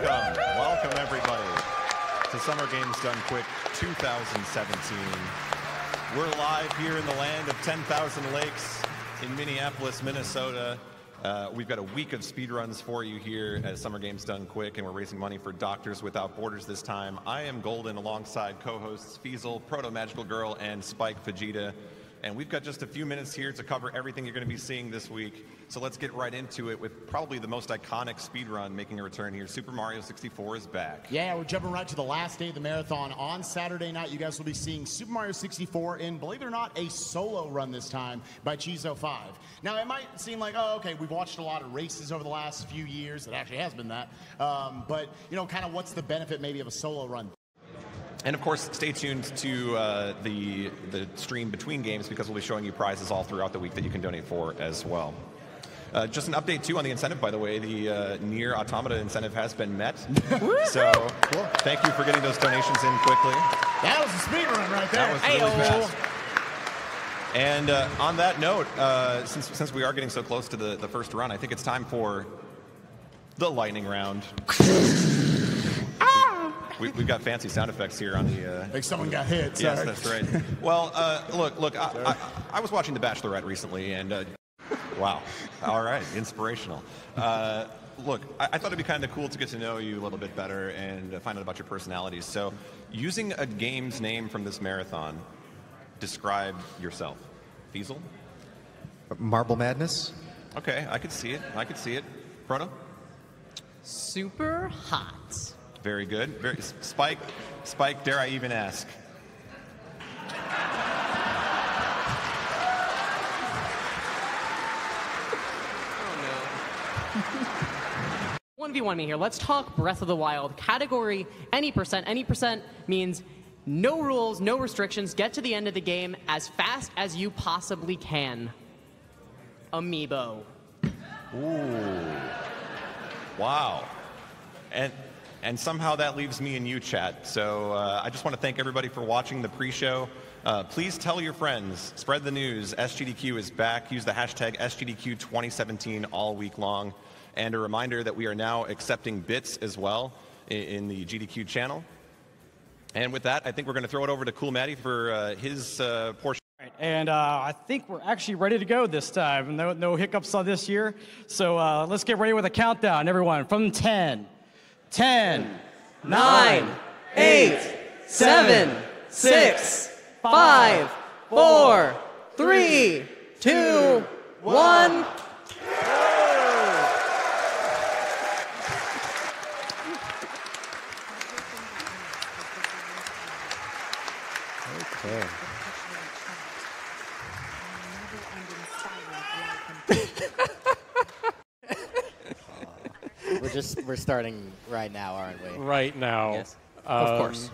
Welcome everybody to Summer Games Done Quick 2017. We're live here in the land of 10,000 lakes in Minneapolis, Minnesota. We've got a week of speedruns for you here at Summer Games Done Quick, and we're raising money for Doctors Without Borders this time. I am Golden alongside co-hosts Feasel, Proto Magical Girl, and Spike Vegeta. And we've got just a few minutes here to cover everything you're going to be seeing this week. So let's get right into it with probably the most iconic speedrun making a return here. Super Mario 64 is back. Yeah, we're jumping right to the last day of the marathon. On Saturday night, you guys will be seeing Super Mario 64 in, believe it or not, a solo run this time by Chizo5. Now, it might seem like, oh, okay, we've watched a lot of races over the last few years. It actually has been that. But, you know, kind of what's the benefit maybe of a solo run? And of course, stay tuned to the stream between games because we'll be showing you prizes all throughout the week that you can donate for as well. Just an update too on the incentive, by the way. The Nier Automata incentive has been met. So thank you for getting those donations in quickly. That was a speed run right there. That was really fast. And on that note, since we are getting so close to the first run, I think it's time for the lightning round. We've got fancy sound effects here on the... like someone got hit. Sorry. Yes, that's right. Well, look, I was watching The Bachelorette recently, and wow. All right, inspirational. Look, I thought it'd be kind of cool to get to know you a little bit better and find out about your personalities. So, using a game's name from this marathon, describe yourself. Feasel? Marble Madness. Okay, I could see it. I could see it. Proto? Super hot. Very good. Spike, dare I even ask? Oh no. 1v1 me here. Let's talk Breath of the Wild. Category any percent. Any percent means no rules, no restrictions. Get to the end of the game as fast as you possibly can. Amiibo. Ooh. Wow. And somehow that leaves me and you, chat. So I just want to thank everybody for watching the pre-show. Please tell your friends. Spread the news. SGDQ is back. Use the hashtag SGDQ2017 all week long. And a reminder that we are now accepting bits as well in the GDQ channel. And with that, I think we're going to throw it over to Cool Maddie for his portion. And I think we're actually ready to go this time. No hiccups on this year. So let's get ready with a countdown, everyone, from 10. 10, 9, 8, 7, 6, 5, 4, 3, 2, 1. Okay. We're starting right now, aren't we? Right now. Yes. Of course.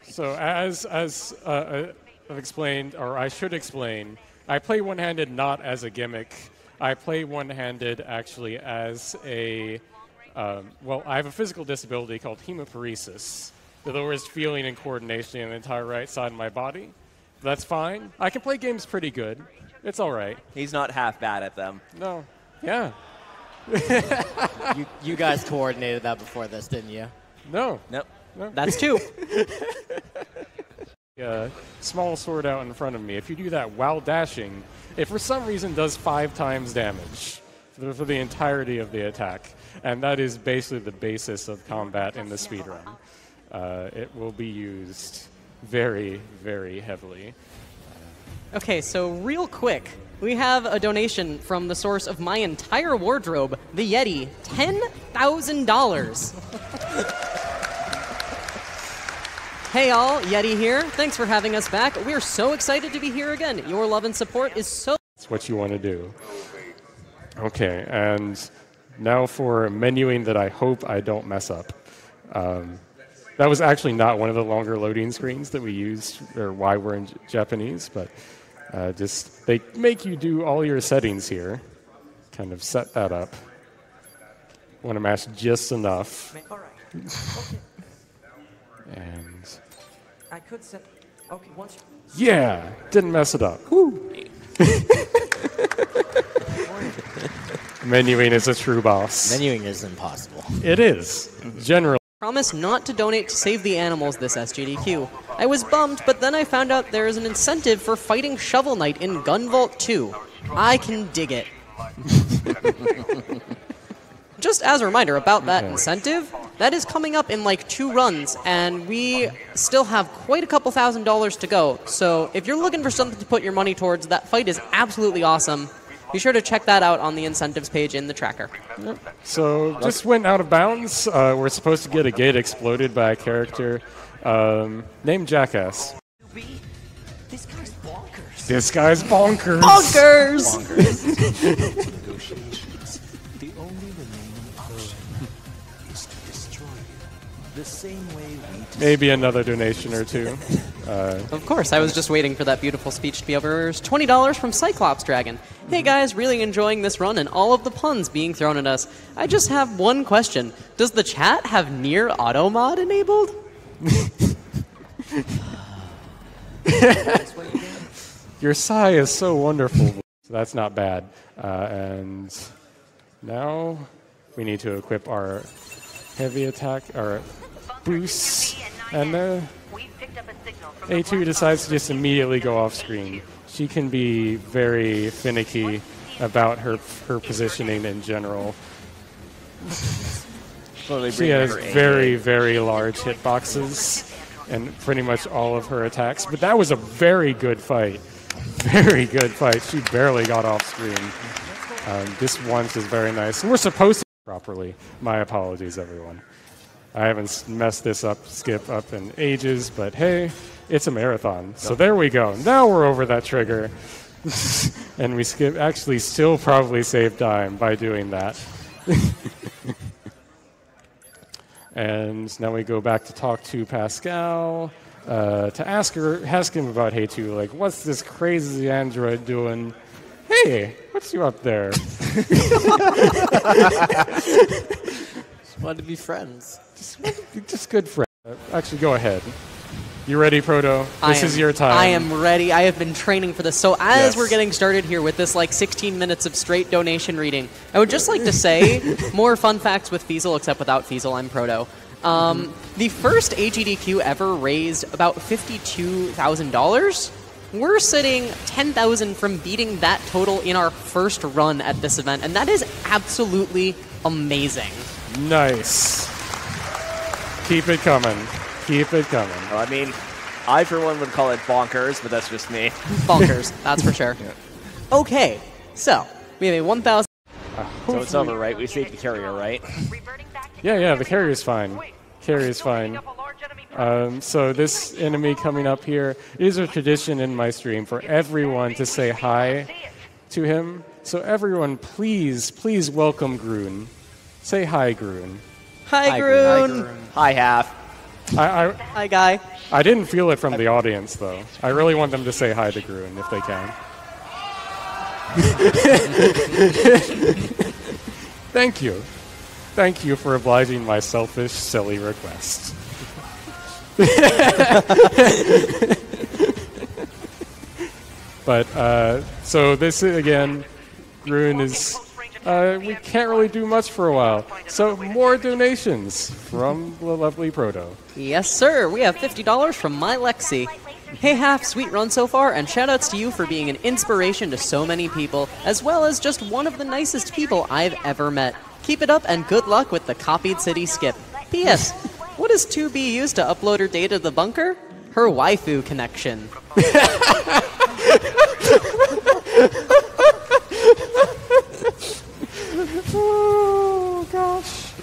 So as I've explained, or I should explain, I play one-handed not as a gimmick. I play one-handed actually as a, well, I have a physical disability called hemiparesis. The lowest feeling and coordination in the entire right side of my body. That's fine. I can play games pretty good. It's all right. He's not half bad at them. No. Yeah. You guys coordinated that before this, didn't you? No. Nope. No. That's two. Small sword out in front of me. If you do that while dashing, it for some reason does 5 times damage for the entirety of the attack. And that is basically the basis of combat in the speedrun. It will be used very, very heavily. Okay, so real quick, we have a donation from the source of my entire wardrobe, the Yeti, $10,000. Hey all, Yeti here. Thanks for having us back. We're so excited to be here again. Your love and support is so... That's what you want to do. Okay, and now for menuing that I hope I don't mess up. That was actually not one of the longer loading screens that we used, or why we're in Japanese, but just they make you do all your settings here. Kind of set that up. Want to mash just enough. All right. Okay. And I could set. Okay, once. Yeah, didn't mess it up. Woo. Menuing is a true boss. Menuing is impossible. It is. Generally. Promise not to donate to save the animals this SGDQ. I was bummed, but then I found out there is an incentive for fighting Shovel Knight in Gunvolt 2. I can dig it. Just as a reminder about that incentive, that is coming up in like 2 runs, and we still have quite a couple $1,000s to go. So if you're looking for something to put your money towards, that fight is absolutely awesome. Be sure to check that out on the incentives page in the tracker. Yep. So just went out of bounds. We're supposed to get a gate exploded by a character named Jackass. This guy's bonkers. This guy's bonkers. Bonkers! The only remaining option is to destroy you. The same way we Maybe another donation or two. Of course, I was just waiting for that beautiful speech to be over. It's $20 from Cyclops Dragon. Hey guys, really enjoying this run and all of the puns being thrown at us. I just have one question. Does the chat have near auto mod enabled? Your sigh is so wonderful. So that's not bad. And now we need to equip our heavy attack, our boosts. And A2 decides to just immediately go off screen. She can be very finicky about her positioning in general. She has very, very large hitboxes and pretty much all of her attacks. But that was a very good fight. Very good fight. She barely got off screen. This once is very nice. And we're supposed to properly. My apologies, everyone. I haven't messed this up, skip up in ages, but hey, it's a marathon. So there we go. Now we're over that trigger. And we actually still probably save time by doing that. And now we go back to talk to Pascal, to ask him about Hey 2, like, what's this crazy android doing? Hey, what's you up there? Just wanted to be friends. Just good friends. Actually, go ahead. You ready, Proto? This is your time. I am ready. I have been training for this. So as we're getting started here with this like 16 minutes of straight donation reading, I would just like to say more fun facts with Feasel, except without Feasel, I'm Proto. The first AGDQ ever raised about $52,000. We're sitting 10,000 from beating that total in our first run at this event, and that is absolutely amazing. Nice. Keep it coming. Keep it coming. Well, I mean, I for one would call it bonkers, but that's just me. Bonkers, that's for sure. Yeah. Okay, so we have a 1,000. So it's over, right? We saved the carrier, right? Yeah, the carrier's fine. Carrier's fine. So this enemy coming up here, it is a tradition in my stream for everyone to say hi to him. So everyone, please welcome Groon. Say hi, Groon. Hi, Groon. Hi, Half. Hi, Guy. I didn't feel it from the audience, though. I really want them to say hi to Groon if they can. Thank you. Thank you for obliging my selfish, silly request. But, so this, again, Groon is... we can't really do much for a while. So more donations from the lovely Proto. Yes, sir. We have $50 from My Lexi. Hey, Half, sweet run so far, and shoutouts to you for being an inspiration to so many people, as well as just one of the nicest people I've ever met. Keep it up, and good luck with the copied city skip. P.S. What does 2B use to upload her data to the bunker? Her waifu connection. Oh, gosh.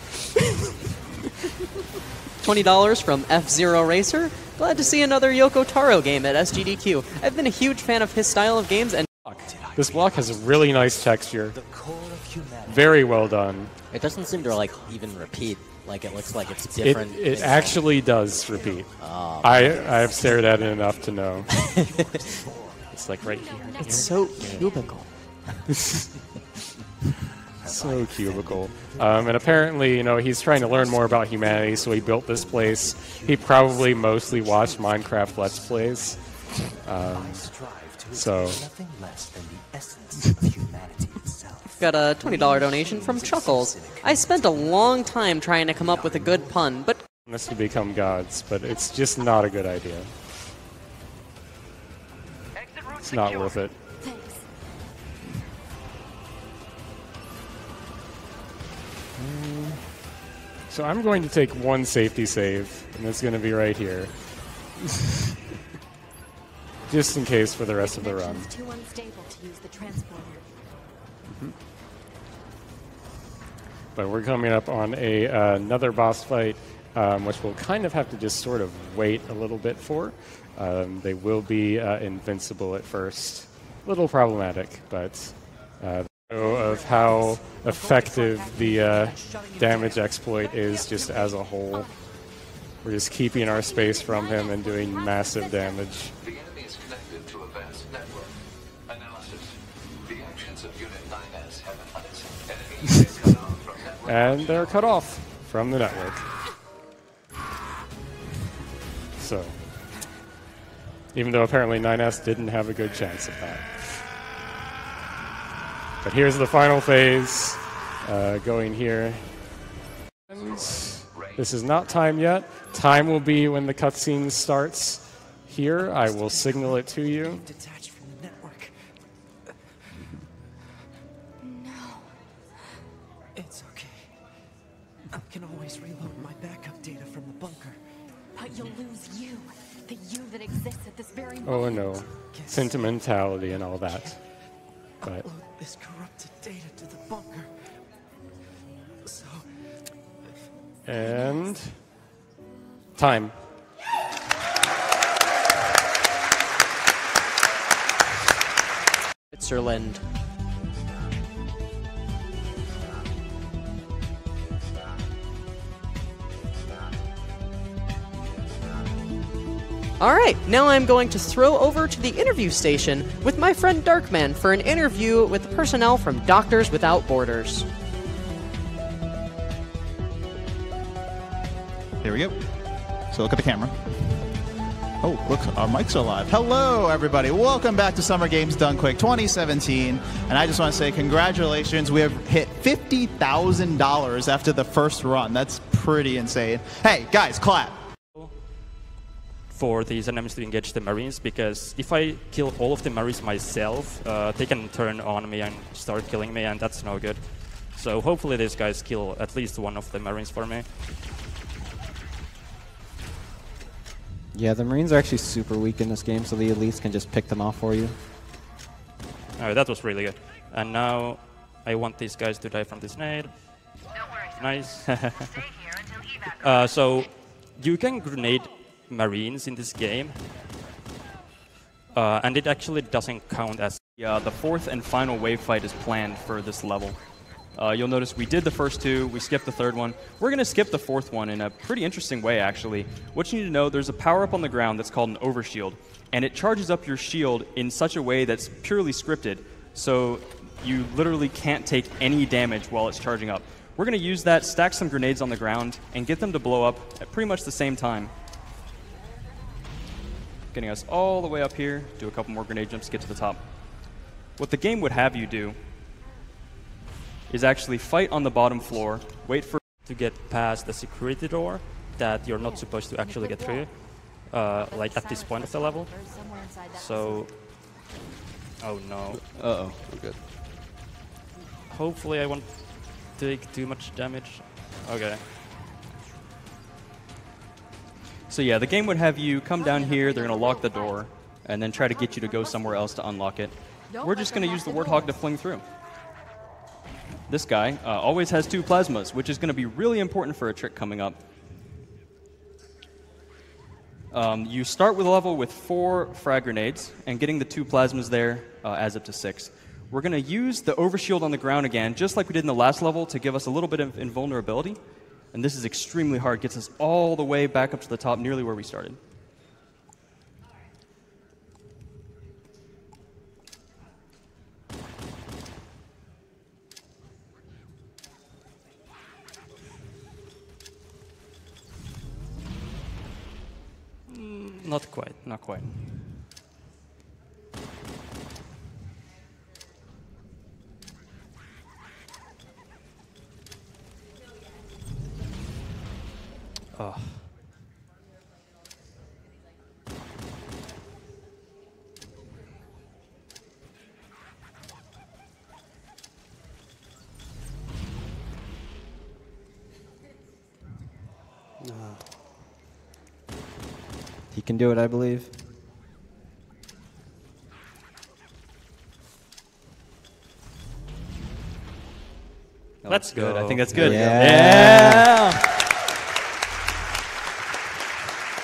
$20 from F-Zero Racer. Glad to see another Yoko Taro game at SGDQ. I've been a huge fan of his style of games, and this block has a really nice texture. Very well done. It doesn't seem to like even repeat. Like it looks like it's different. It actually does repeat. I have stared at it enough to know. It's like right here. it's so cubical. So cubical. And apparently, he's trying to learn more about humanity, so he built this place. He probably mostly watched Minecraft Let's Plays. So... nothing less than the essence of humanity itself. Got a $20 donation from Chuckles. I spent a long time trying to come up with a good pun, but Us to become gods, but it's just not a good idea. It's not worth it. So I'm going to take one safety save, and it's going to be right here. Just in case for the rest of the run. Too unstable to use the transporter. But we're coming up on another boss fight, which we'll kind of have to just sort of wait a little bit for. They will be invincible at first. A little problematic, but of how effective the damage exploit is just as a whole. We're just keeping our space from him and doing massive damage. The enemy is connected to a vast network. Analysis. The actions of Unit 9S have enemies is cut off from network. And they're cut off from the network. So, even though apparently 9S didn't have a good chance of that. But here's the final phase going here. And this is not time yet. Time will be when the cutscene starts here. I will signal it to you. Detached from the network. No. It's okay. I can always reload my backup data from the bunker. But you'll lose you. The you that exists at this very moment. Oh no. Sentimentality and all that. But Upload this corrupted data to the bunker. So. And time. Switzerland. Alright, now I'm going to throw over to the interview station with my friend Darkman for an interview with the personnel from Doctors Without Borders. Here we go. So look at the camera. Oh, look, our mics are live. Hello, everybody. Welcome back to Summer Games Done Quick 2017. And I just want to say congratulations. We have hit $50,000 after the first run. That's pretty insane. Hey, guys, clap. For these enemies to engage the Marines, because if I kill all of the Marines myself, they can turn on me and start killing me, and that's no good. So hopefully these guys kill at least one of the Marines for me. Yeah, the Marines are actually super weak in this game, so the elites can just pick them off for you. Alright, that was really good. And now I want these guys to die from this nade. Nice. So you can grenade Marines in this game, and it actually doesn't count as... Yeah, the fourth and final wave fight is planned for this level. You'll notice we did the first two, we skipped the third one. We're going to skip the fourth one in a pretty interesting way, actually. What you need to know, there's a power-up on the ground that's called an overshield, and it charges up your shield in such a way that's purely scripted, so you literally can't take any damage while it's charging up. We're going to use that, stack some grenades on the ground, and get them to blow up at pretty much the same time. Getting us all the way up here, do a couple more grenade jumps to get to the top. What the game would have you do is actually fight on the bottom floor, wait for to get past the security door that you're not supposed to actually get through, like at this point of the level. So, oh no. Uh-oh, we're good. Hopefully I won't take too much damage. Okay. So yeah, the game would have you come down here, they're going to lock the door, and then try to get you to go somewhere else to unlock it. We're just going to use the Warthog to fling through. This guy always has 2 plasmas, which is going to be really important for a trick coming up. You start with a level with 4 frag grenades, and getting the 2 plasmas there adds up to 6. We're going to use the overshield on the ground again, just like we did in the last level, to give us a little bit of invulnerability. And this is extremely hard, gets us all the way back up to the top, nearly where we started. Not quite, not quite. Oh. He can do it, I believe. Let's go. Good. I think that's good. Yeah.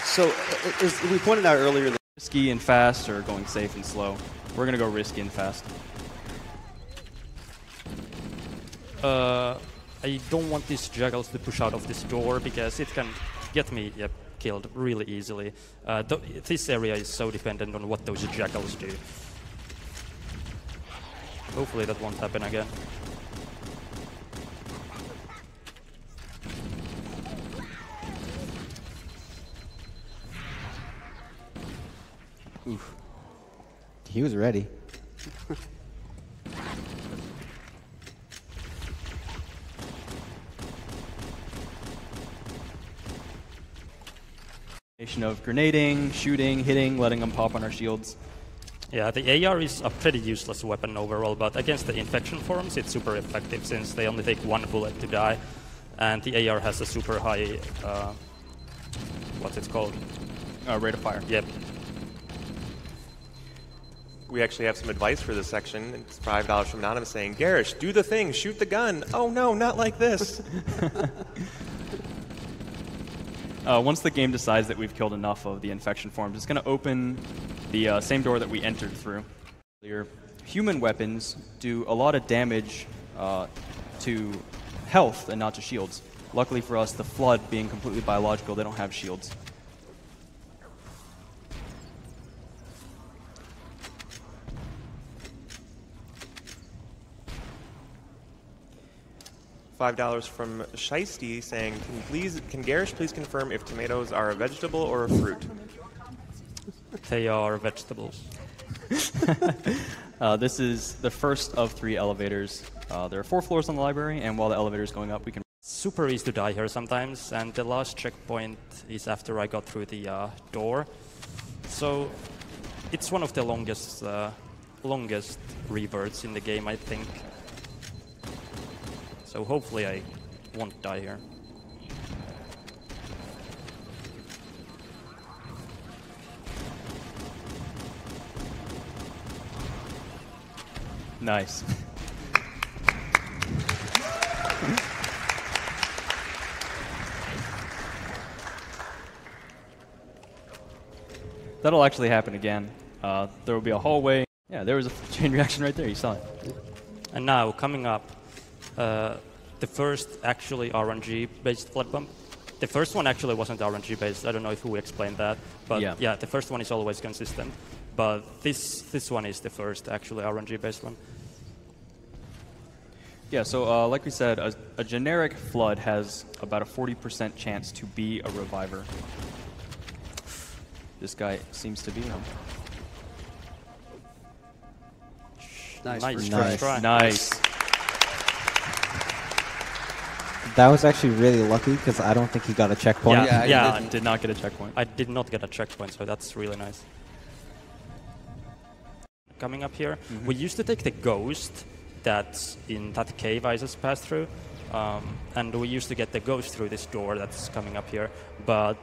So, as we pointed out earlier, that risky and fast or going safe and slow. We're going to go risky and fast. I don't want these juggles to push out of this door because it can get me killed really easily. This area is so dependent on what those jackals do. Hopefully that won't happen again. Oof. He was ready. Of grenading, shooting, hitting, letting them pop on our shields. Yeah, the AR is a pretty useless weapon overall, but against the infection forms, it's super effective since they only take 1 bullet to die, and the AR has a super high, what's it called? Rate of fire. Yep. We actually have some advice for this section. It's $5 from Anonymous saying, Garish, do the thing, shoot the gun. Oh no, not like this. Once the game decides that we've killed enough of the infection forms, it's going to open the same door that we entered through. Your human weapons do a lot of damage to health and not to shields. Luckily for us, the Flood being completely biological, they don't have shields. $5 from Shiesty saying, can Garish please confirm if tomatoes are a vegetable or a fruit? They are vegetables. This is the first of 3 elevators. There are 4 floors on the library, and while the elevator is going up, we can... Super easy to die here sometimes, and the last checkpoint is after I got through the door. So it's one of the longest reverts in the game, I think. So hopefully I won't die here. Nice. That'll actually happen again. There will be a hallway. Yeah, there was a chain reaction right there. You saw it. And now, coming up, the first actually RNG-based flood bump. The first one actually wasn't RNG-based. I don't know if we explained that. But yeah, the first one is always consistent. But this one is the first actually RNG-based one. Yeah, so like we said, a generic flood has about a 40% chance to be a reviver. This guy seems to be him. Nice. Nice. That was actually really lucky because I don't think he got a checkpoint. Yeah, I did not get a checkpoint. I did not get a checkpoint, so that's really nice. Coming up here, we used to take the ghost that's in that cave I just passed through, and we used to get the ghost through this door that's coming up here, but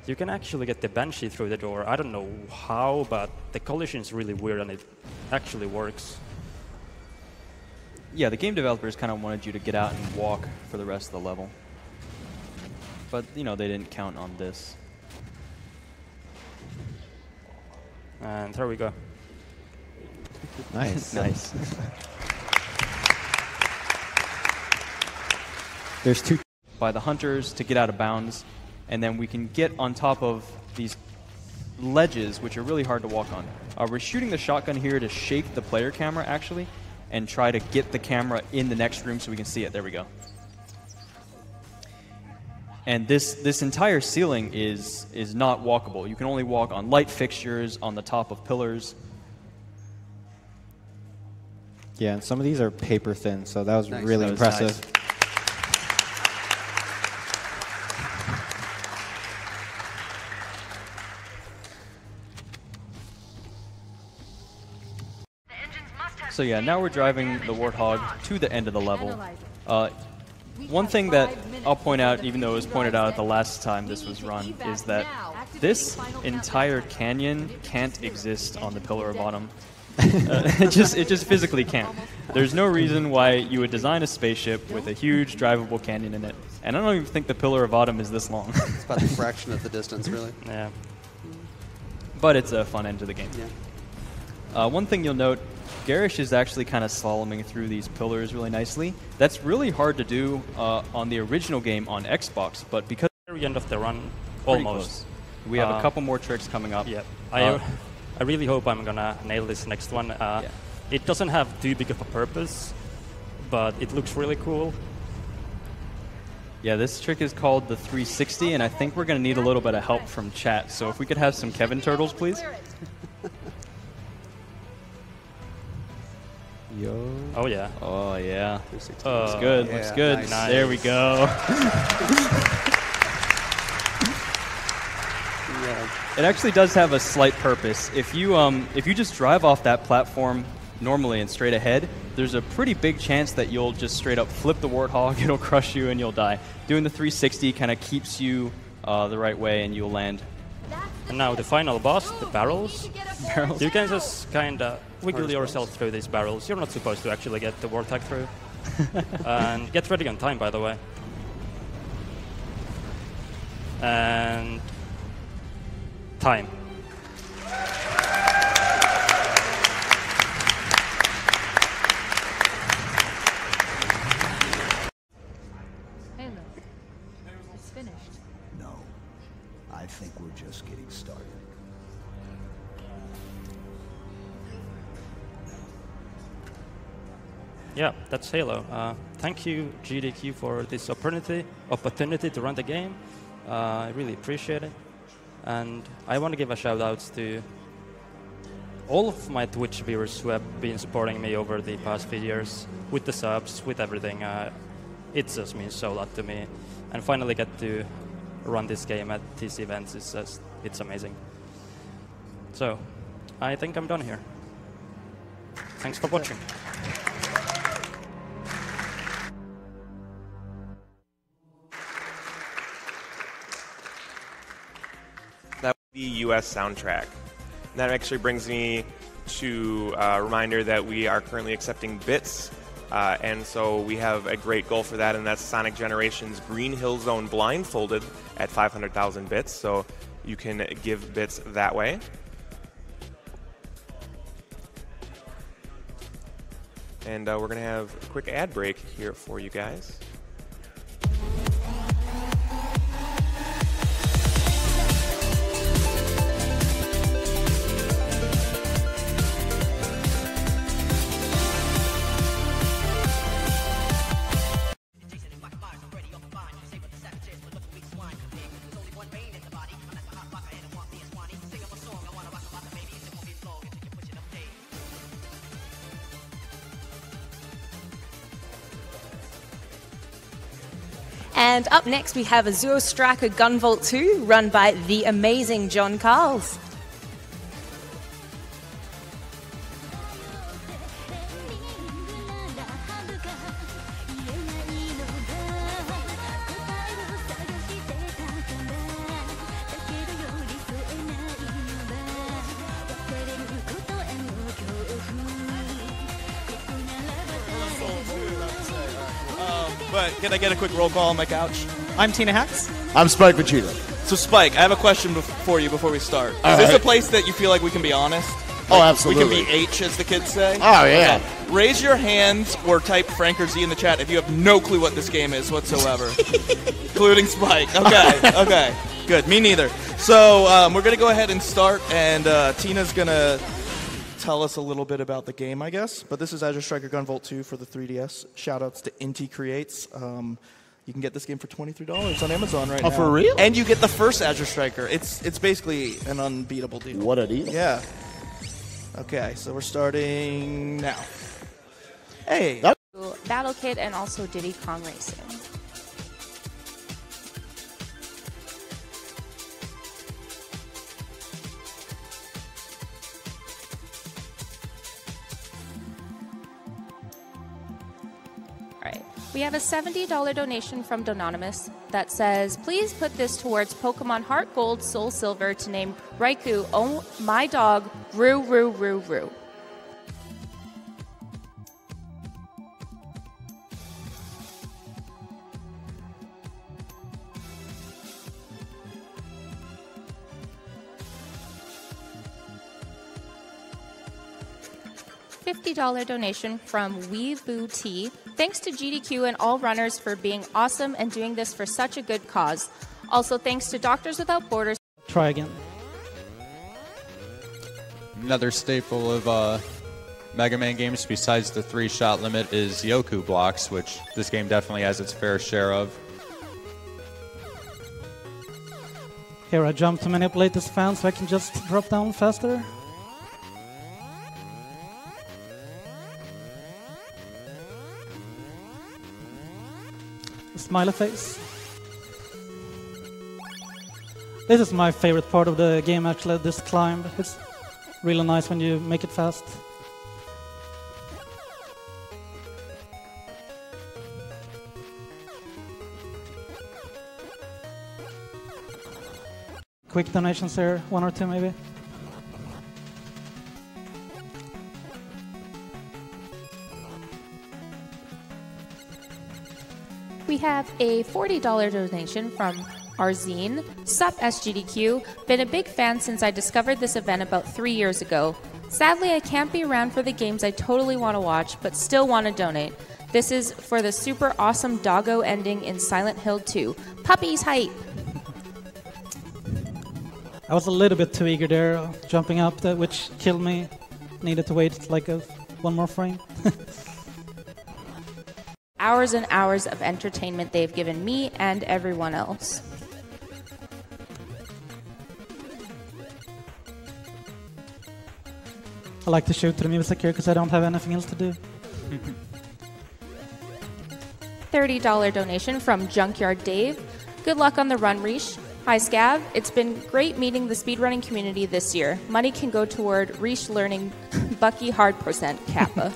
you can actually get the Banshee through the door. I don't know how, but the collision is really weird and it actually works. Yeah, the game developers kind of wanted you to get out and walk for the rest of the level. But, you know, they didn't count on this. And there we go. Nice. Nice. There's 2 by the hunters to get out of bounds, and then we can get on top of these ledges, which are really hard to walk on. We're shooting the shotgun here to shake the player camera, actually, and try to get the camera in the next room so we can see it. There we go. And this entire ceiling is not walkable. You can only walk on light fixtures, on the top of pillars. Yeah, and some of these are paper thin, so that was really impressive. Nice. So yeah, now we're driving the Warthog to the end of the level. One thing that I'll point out, even though it was pointed out the last time this was run, is that this entire canyon can't exist on the Pillar of Autumn. It just physically can't. There's no reason why you would design a spaceship with a huge drivable canyon in it. And I don't even think the Pillar of Autumn is this long. It's about a fraction of the distance, really. Yeah. But it's a fun end to the game. Yeah. One thing you'll note, Garish is actually kind of slaloming through these pillars really nicely. That's really hard to do on the original game on Xbox, but because Very end of the run, pretty almost. close. We have a couple more tricks coming up. Yeah. I really hope I'm gonna nail this next one. It doesn't have too big of a purpose, but it looks really cool. Yeah, this trick is called the 360, and I think we're going to need a little bit of help from chat. So if we could have some Kevin Turtles, please. Yo. Oh, yeah. Oh, yeah. Looks Yeah, good. Looks good. nice. There we go. It actually does have a slight purpose. If you just drive off that platform normally and straight ahead, there's a pretty big chance that you'll just straight up flip the Warthog, it'll crush you, and you'll die. Doing the 360 kind of keeps you the right way, and you'll land. And now the final boss, the barrels. You can just kind of wiggle yourself through these barrels. You're not supposed to actually get the Warthog through. And get ready on time, by the way. And time. Hey, look. It's finished. No. I think we're just getting started. Yeah, that's Halo. Thank you, GDQ, for this opportunity to run the game. I really appreciate it. And I want to give a shout out to all of my Twitch viewers who have been supporting me over the past few years with the subs, with everything. It just means so a lot to me. And finally get to run this game at these events is just, it's amazing. So, I think I'm done here. Thanks for watching. That would be US soundtrack. And that actually brings me to a reminder that we are currently accepting bits. And so we have a great goal for that, and that's Sonic Generations Green Hill Zone Blindfolded at 500,000 bits. So you can give bits that way. And we're going to have a quick ad break here for you guys. And up next, we have Azure Striker Gunvolt 2, run by the amazing John Carls. But can I get a quick roll call on my couch? I'm Tina Hacks. I'm Spike Vegeta. So Spike, I have a question for you before we start. All Is this right. a place that you feel like we can be honest? Oh, Like, absolutely. We can be H, as the kids say? Oh, yeah. Okay. Raise your hands or type Frank or Z in the chat if you have no clue what this game is whatsoever. Including Spike. Okay, okay. Good, me neither. So we're going to go ahead and start, and Tina's going to tell us a little bit about the game, I guess. But this is Azure Striker Gunvolt 2 for the 3DS. Shoutouts to Inti Creates. You can get this game for $23 on Amazon right now. Oh, for real? And you get the first Azure Striker. It's basically an unbeatable deal. What a deal. Yeah. Okay, so we're starting now. Hey. Battle Kit and also Diddy Kong Racing. We have a $70 donation from Dononymous that says, please put this towards Pokemon Heart Gold, Soul Silver to name Raikou, oh my dog, Roo Roo Roo Roo. $50 donation from Weeboo T. Thanks to GDQ and all runners for being awesome and doing this for such a good cause. Also thanks to Doctors Without Borders. Try again. Another staple of Mega Man games besides the 3-shot limit is Yoku blocks, which this game definitely has its fair share of. Here I jump to manipulate this fan so I can just drop down faster. Smiley face. This is my favorite part of the game actually, this climb. It's really nice when you make it fast. Quick donations here, 1 or 2 maybe. We have a $40 donation from Arzine. Sup SGDQ, been a big fan since I discovered this event about 3 years ago. Sadly, I can't be around for the games I totally want to watch, but still want to donate. This is for the super awesome doggo ending in Silent Hill 2. Puppies hype! I was a little bit too eager there, jumping up, which killed me. Needed to wait like one more frame. Hours and hours of entertainment they've given me and everyone else. I like to shoot to the music here because I don't have anything else to do. $30 donation from Junkyard Dave. Good luck on the run, Reesh. Hi, Scav. It's been great meeting the speedrunning community this year. Money can go toward Reesh learning Bucky hard % Kappa.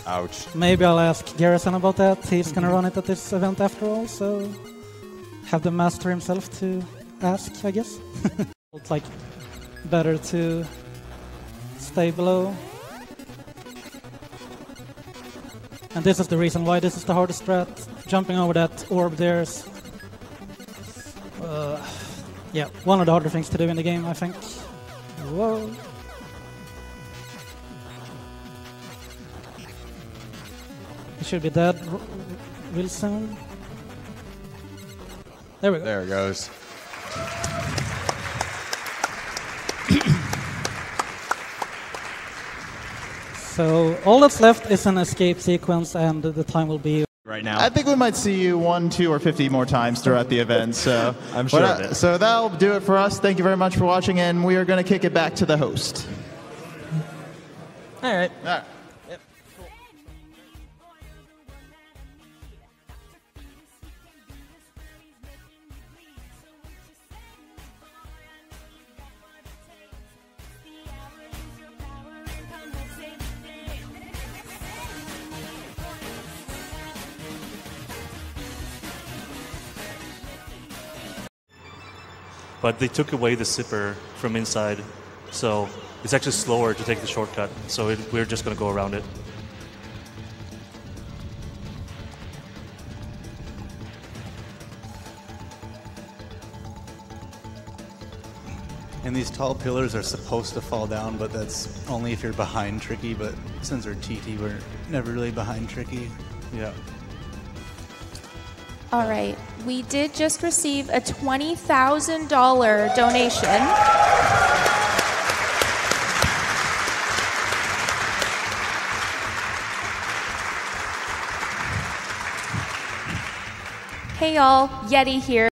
Ouch. Maybe I'll ask Garrison about that. He's gonna run it at this event after all, so have the master himself to ask, I guess. It's like better to stay below. And this is the reason why this is the hardest strat. Jumping over that orb there's yeah, one of the harder things to do in the game, I think. Whoa. He should be dead real soon. There we go. There it goes. So all that's left is an escape sequence, and the time will be right now. I think we might see you 1, 2, or 50 more times throughout the event. So I'm sure of it. So that'll do it for us. Thank you very much for watching, and we are going to kick it back to the host. All right. All right. But they took away the zipper from inside, so it's actually slower to take the shortcut. So we're just going to go around it. And these tall pillars are supposed to fall down, but that's only if you're behind Tricky. But since we're TT, we're never really behind Tricky. Yeah. All right, we did just receive a $20,000 donation. Hey y'all, Yeti here.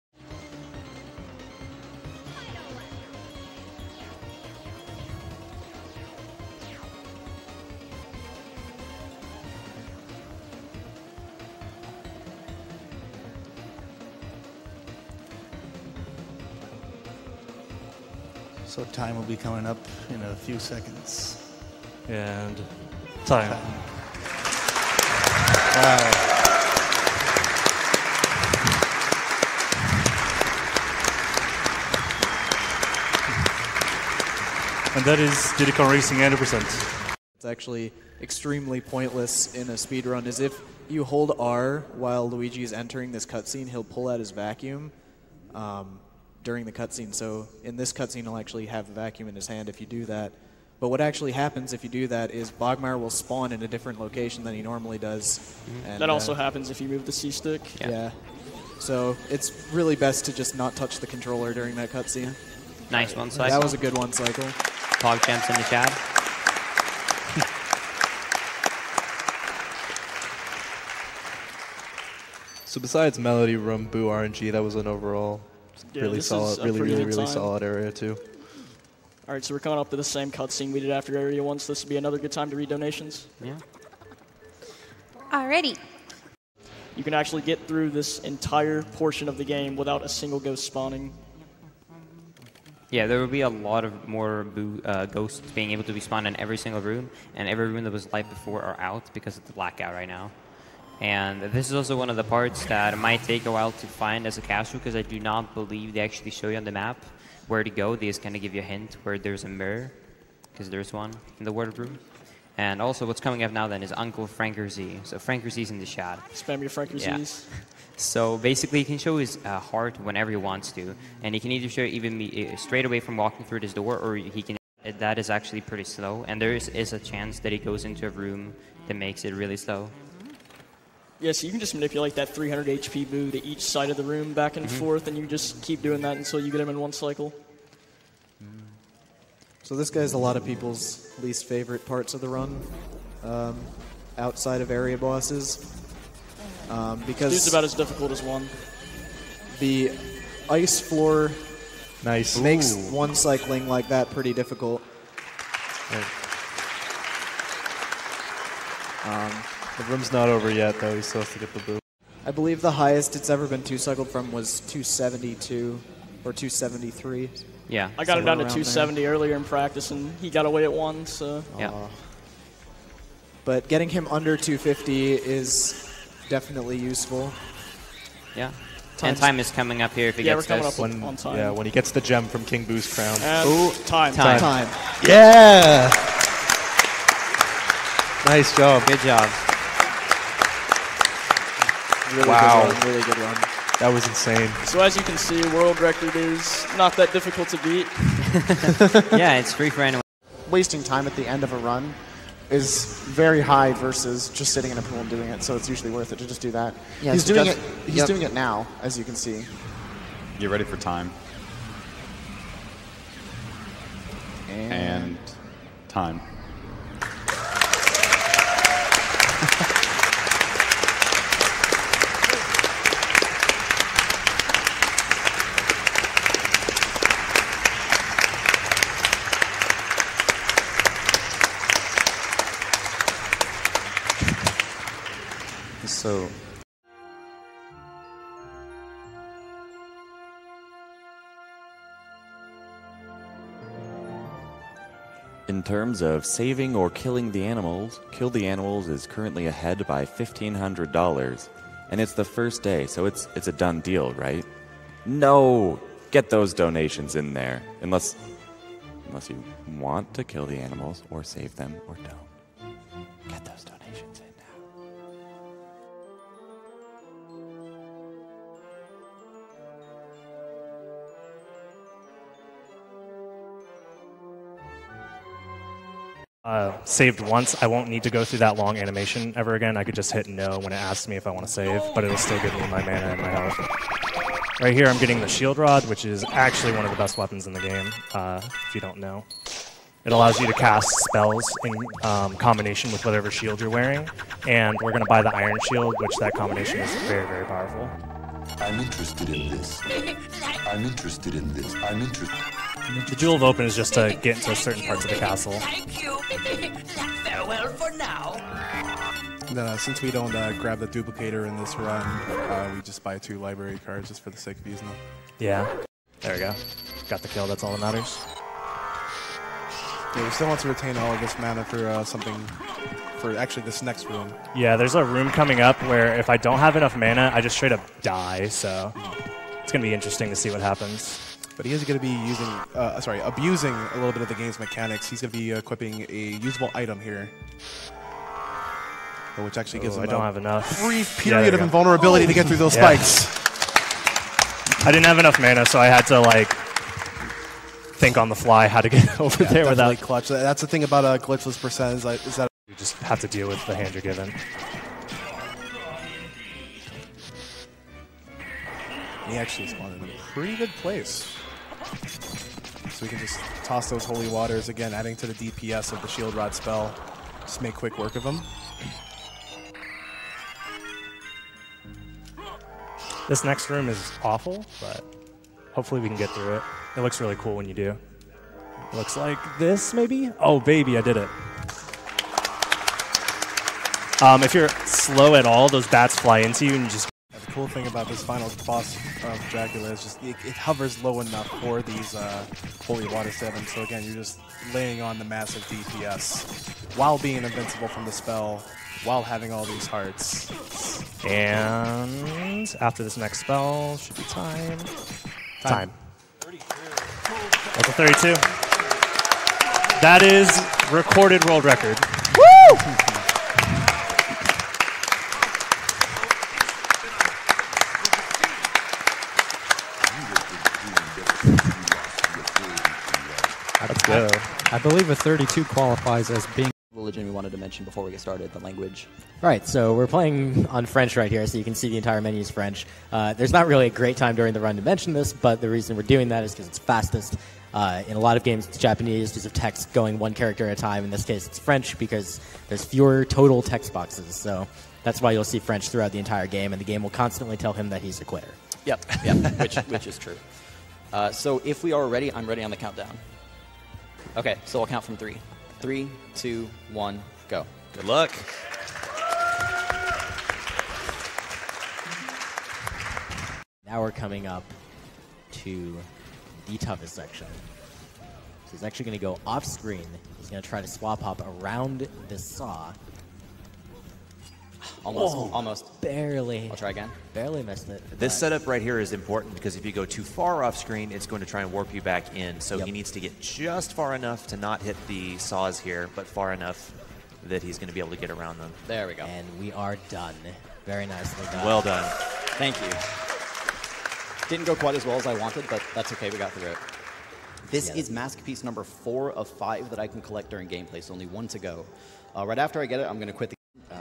So time will be coming up in a few seconds. And time. Wow. And that is Diddy Kong Racing 100%. It's actually extremely pointless in a speedrun is if you hold R while Luigi is entering this cutscene, he'll pull out his vacuum during the cutscene. So in this cutscene, he'll actually have the vacuum in his hand if you do that. But what actually happens if you do that is Bogmire will spawn in a different location than he normally does. And, that also happens if you move the C-stick. Yeah. So it's really best to just not touch the controller during that cutscene. Nice one cycle. That was a good one cycle. Pog champs in the chat. So besides Melody Room, Boo RNG, that was an overall really solid, really solid area too. All right, so we're coming up to the same cutscene we did after Area 1, so this would be another good time to read donations. Yeah. Alrighty. You can actually get through this entire portion of the game without a single ghost spawning. Yeah, there will be a lot of more ghosts being able to be spawned in every single room, and every room that was live before are out because of the blackout right now. And this is also one of the parts that might take a while to find as a casual, because I do not believe they actually show you on the map where to go. They just kind of give you a hint where there's a mirror, because there's one in the water room. And also what's coming up now then is Uncle Franker Z. So Franker Z's in the chat. Spam your Franker Z's. So basically he can show his heart whenever he wants to. And he can either show it even straight away from walking through this door, or he can... That is actually pretty slow. And there is a chance that he goes into a room that makes it really slow. Yeah, so you can just manipulate that 300 HP Boo to each side of the room back and forth, and you just keep doing that until you get him in one cycle. So this guy's a lot of people's least favorite parts of the run, outside of area bosses. Because it's about as difficult as one. The ice floor makes Ooh. one cycling like that pretty difficult. The room's not over yet, though. He still has to get the boo. I believe the highest it's ever been two-cycled from was 272 or 273. Yeah. I got him down to Somewhere around 270 earlier in practice, and he got away at one, so... Yeah. But getting him under 250 is definitely useful. Yeah. And time is coming up here if he gets we're coming this. up on time. Yeah, when he gets the gem from King Boo's crown. And time. Yeah! Nice job. Good job. Really wow. Good run, really good run. That was insane. So as you can see, world record is not that difficult to beat. Yeah, it's free for anyone. Wasting time at the end of a run is very high versus just sitting in a pool and doing it, so it's usually worth it to just do that. Yeah, he's so doing just- it. He's doing it now, as you can see. Get ready for time. And time. So in terms of saving or killing the animals, Kill the Animals is currently ahead by $1,500. And it's the first day, so it's a done deal, right? No! Get those donations in there. Unless you want to kill the animals or save them or don't. Get those donations in now. Saved once, I won't need to go through that long animation ever again. I could just hit no when it asks me if I want to save, but it'll still give me my mana and my health. Right here I'm getting the Shield Rod, which is actually one of the best weapons in the game, if you don't know. It allows you to cast spells in combination with whatever shield you're wearing, and we're going to buy the Iron Shield, which that combination is very, very powerful. I'm interested in this. I'm interested in this. I'm interested. The Jewel of Open is just to get into certain parts of the castle. Thank you. Farewell for now. And then, since we don't grab the duplicator in this run, we just buy 2 library cards just for the sake of using them. Yeah. There we go. Got the kill. That's all that matters. Yeah, we still want to retain all of this mana for something, for actually this next room. Yeah, there's a room coming up where if I don't have enough mana, I just straight up die, so it's going to be interesting to see what happens. But he is going to be using, abusing a little bit of the game's mechanics. He's going to be equipping a usable item here, which actually gives him I don't have enough. Brief period of invulnerability to get through those spikes. I didn't have enough mana, so I had to like think on the fly how to get over there without clutch. That's the thing about a glitchless percent is that you just have to deal with the hand you're given. He actually spawned in a pretty good place. So we can just toss those holy waters again, adding to the DPS of the shield rod spell. Just make quick work of them. This next room is awful, but hopefully we can get through it. It looks really cool when you do. It looks like this, maybe? Oh, baby, I did it. If you're slow at all, those bats fly into you and you just... The cool thing about this final boss of Dracula is just it hovers low enough for these holy waters to him. So again, you're just laying on the massive DPS while being invincible from the spell, while having all these hearts. And after this next spell, should be time. Level 32. That is recorded world record. Woo! Let's go. I believe a 32 qualifies as being religion we wanted to mention before we get started, the language. Right, so we're playing on French right here, so you can see the entire menu is French. There's not really a great time during the run to mention this, but the reason we're doing that is because it's fastest. In a lot of games, it's Japanese because of text going one character at a time. In this case, it's French because there's fewer total text boxes. So that's why you'll see French throughout the entire game, and the game will constantly tell him that he's a quitter. Yep, which is true. So if we are ready, I'm ready on the countdown. Okay, so I'll count from 3. 3, 2, 1, go. Good luck. Now we're coming up to the toughest section. So he's actually going to go off screen. He's going to try to swap hop around this saw. Almost. Barely. I'll try again. Barely missed it. This setup right here is important because if you go too far off screen, it's going to try and warp you back in. So he needs to get just far enough to not hit the saws here, but far enough that he's going to be able to get around them. There we go. And we are done. Very nicely done. Well done. Thank you. Didn't go quite as well as I wanted, but that's okay. We got through it. This is mask piece number 4 of 5 that I can collect during gameplay, so only 1 to go. Right after I get it, I'm going to quit the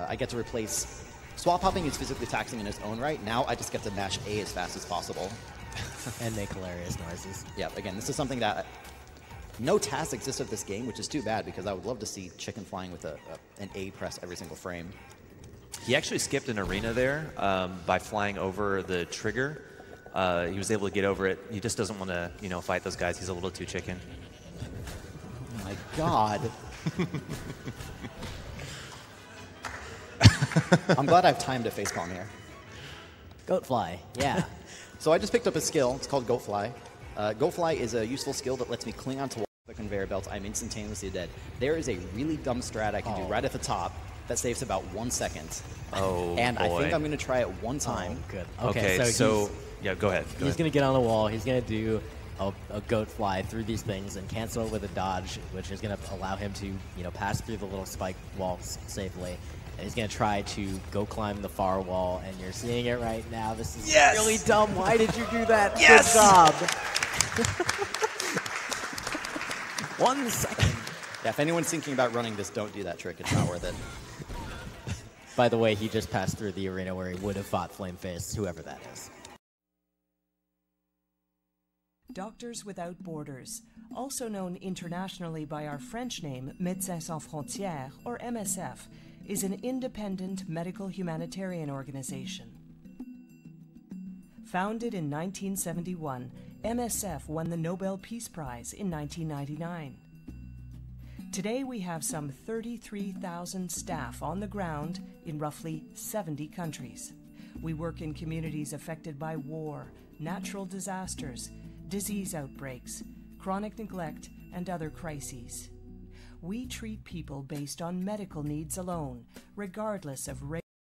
I get to replace... Swap hopping is physically taxing in its own right. Now I just get to mash A as fast as possible. And make hilarious noises. Yep, again, this is something that... No task exists of this game, which is too bad because I would love to see Chicken flying with an A press every single frame. He actually skipped an arena there by flying over the trigger. He was able to get over it. He just doesn't want to, fight those guys. He's a little too chicken. Oh my god. I'm glad I have time to facepalm here. Goat fly, yeah. So I just picked up a skill. It's called Goat Fly. Goat Fly is a useful skill that lets me cling onto the conveyor belts. I'm instantaneously dead. There is a really dumb strat I can do right at the top that saves about 1 second. Oh, and boy. I think I'm going to try it one time. Oh, good. Okay, so yeah, go ahead. He's going to get on the wall. He's going to do a goat fly through these things and cancel it with a dodge, which is going to allow him to, pass through the little spike walls safely. And he's going to try to go climb the far wall, and you're seeing it right now. This is really dumb. Why did you do that? Yes! Good job. 1 second. Yeah, if anyone's thinking about running this, don't do that trick. It's not worth it. By the way, he just passed through the arena where he would have fought Flameface, whoever that is. Doctors Without Borders, also known internationally by our French name, Médecins Sans Frontières, or MSF, is an independent medical humanitarian organization. Founded in 1971, MSF won the Nobel Peace Prize in 1999. Today we have some 33,000 staff on the ground in roughly 70 countries. We work in communities affected by war, natural disasters, disease outbreaks, chronic neglect, and other crises. We treat people based on medical needs alone, regardless of race.